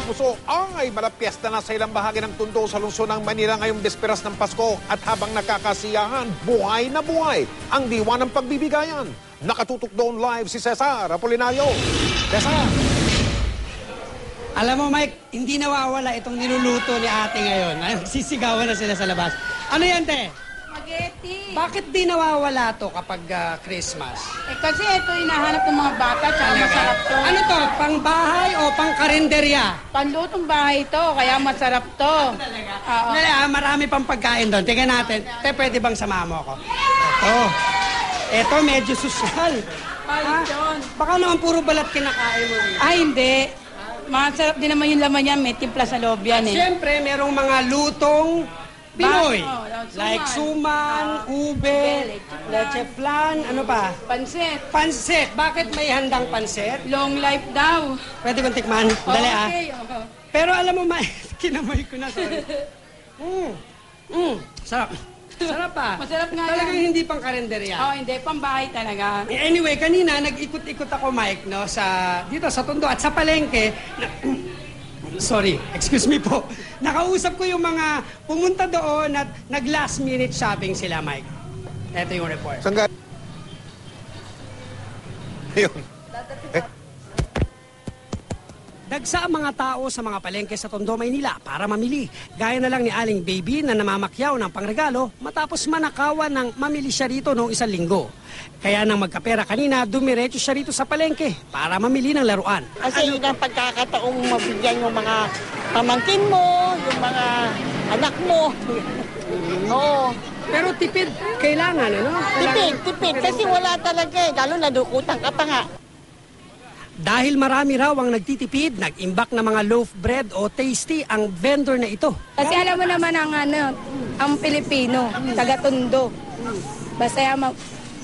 puso ay malapiesta na sa ilang bahagi ng Tondo sa lungsod ng Manila ngayong bisperas ng Pasko at habang nakakasiyahan, buhay na buhay ang diwa ng pagbibigayan. Nakatutok doon live si Cesar Apolinario. Cesar! Alam mo, Mike, hindi nawawala itong niluluto ni ate ngayon. Sisigawan na sila sa labas. Ano yan, te? Spaghetti. Bakit di nawawala to kapag Christmas? Kasi ito hinahanap ng mga bata, tsaka masarap to. Ano to? Pang bahay o pang karinderya? Panlutong bahay to, kaya masarap to. Oo. Marami pang pagkain doon. Tingnan natin. Te, pwede bang samahan mo ako? Ito medyo sosyal. Baka naman puro balat kinakain mo. Ay, hindi. Masarap din naman yung laman yan. May timpla sa loob yan eh. Siyempre, merong mga lutong Pinoy. Suman. Like suman, ube, leche flan, ano pa? Pansit. Pansit. Bakit may handang pansit? Long life daw. Pwede kong tikman? Dali Okay. Pero alam mo, kinamay ko na, sorry. Sarap. Sarap pa. Masarap nga Talagang yan. hindi pang karinderya. Oo, hindi. Pambahay talaga. Anyway, kanina nag-ikot-ikot ako, Mike, no, dito sa Tondo at sa palengke. Sorry, excuse me po. Nakausap ko yung mga pumunta doon at nag-last minute shopping sila, Mike. Ito yung report. Saan ka? Ayun. Dagsa ang mga tao sa mga palengke sa Tondo, Maynila para mamili. Gaya na lang ni Aling Baby na namamakyaw ng pangregalo matapos manakawan ng mamili siya rito noong 1 linggo. Kaya nang magkapera kanina, dumiretso siya rito sa palengke para mamili ng laruan. Kasi yun ang pagkakataong mabigyan yung mga pamangkin mo, yung mga anak mo. Oo. Pero tipid, kailangan, ano? Tipid. Kasi wala talaga eh. Lalo nadukutan ka pa nga. Dahil marami raw ang nagtitipid, nag-imbak na mga loaf bread o tasty ang vendor na ito. Kasi alam mo naman ang Pilipino, taga-Tondo. Basta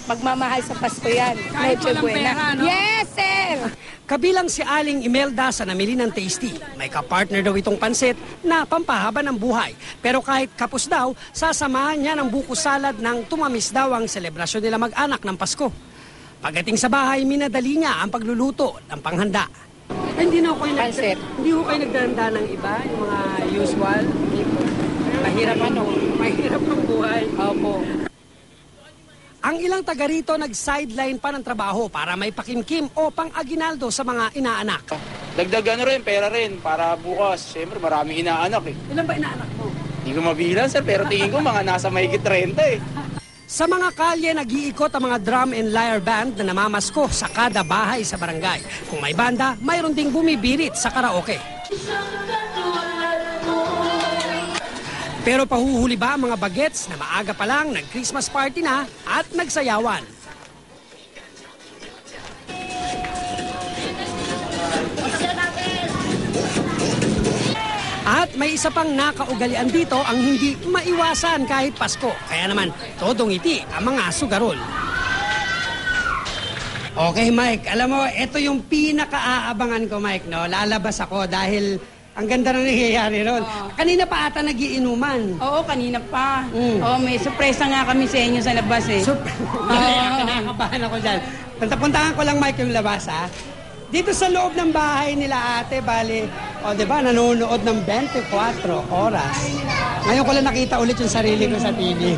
magmamahal sa Pasko yan. Noche Buena. Yes, sir! Kabilang si Aling Imelda sa namili ng tasty. May kapartner daw itong pansit na pampahaba ng buhay. Pero kahit kapos daw, sasamahan niya ng buko salad nang tumamis daw ang selebrasyon nila mag-anak ng Pasko. Pagdating sa bahay, minadali niya ang pagluluto ng panghanda. Hindi ko kayo nagdanda ng iba, yung mga usual. Mahirap ang buhay. Opo. Ang ilang taga rito nag-sideline pa ng trabaho para may pakimkim o pang-aginaldo sa mga inaanak. Dagdag pera rin para bukas. Siyempre maraming inaanak eh. Ilan ba inaanak mo? Hindi ko mabilang sir, pero tingin ko mga nasa mahigit 30 eh. Sa mga kalye, nag-iikot ang mga drum and lyre band na namamasko sa kada bahay sa barangay. Kung may banda, mayroon ding bumibirit sa karaoke. Pero pahuhuli ba ang mga bagets na maaga pa lang nag-Christmas party na at nagsayawan? At may isa pang nakaugalian dito ang hindi maiwasan kahit Pasko. Kaya naman, todong ngiti ang mga sugarol. Okay, Mike. Alam mo, ito yung pinaka-aabangan ko, Mike. No? Lalabas ako dahil ang ganda na nangyayari ron. Kanina pa ata nagiinuman. Oo, kanina pa. Oo, may sorpresa nga kami sa inyo sa labas eh. Kinakabahan ako dyan. Puntahan ko lang, Mike, yung labas, ha? Dito sa loob ng bahay nila ate, bali, diba, nanonood ng 24 oras. Ngayon ko lang nakita ulit yung sarili ko sa TV.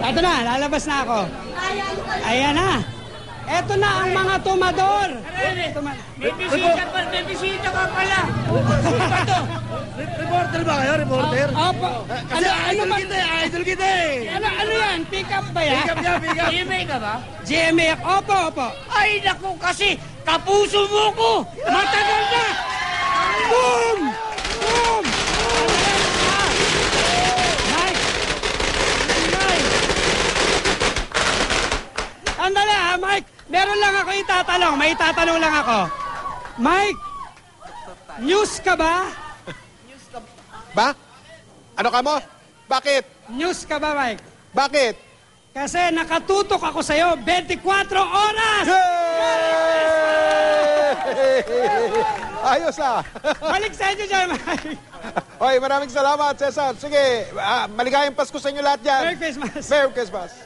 Ito na, lalabas na ako. Ayan na. Ito na ang mga tumador. May bisita ka pala. Reporter ba kayo? Reporter? Opo. Idol kita eh. Ano yan? Pick up ba yan? Pick up. GMA ka ba? GMA. Opo. Ay naku kasi, kapuso mo ko. Matagal na! Boom! Andali ha, Mike. Meron lang ako itatanong. May itatanong lang ako. Mike, news ka ba? Ba? Ano ka mo? Bakit? News ka ba, Mike? Bakit? Kasi nakatutok ako sa'yo 24 oras! Ayos ah! Balik sa inyo dyan, Mike! Hoy, maraming salamat, Cesar. Sige, maligayang Pasko sa inyo lahat dyan. Merry Christmas! Merry Christmas!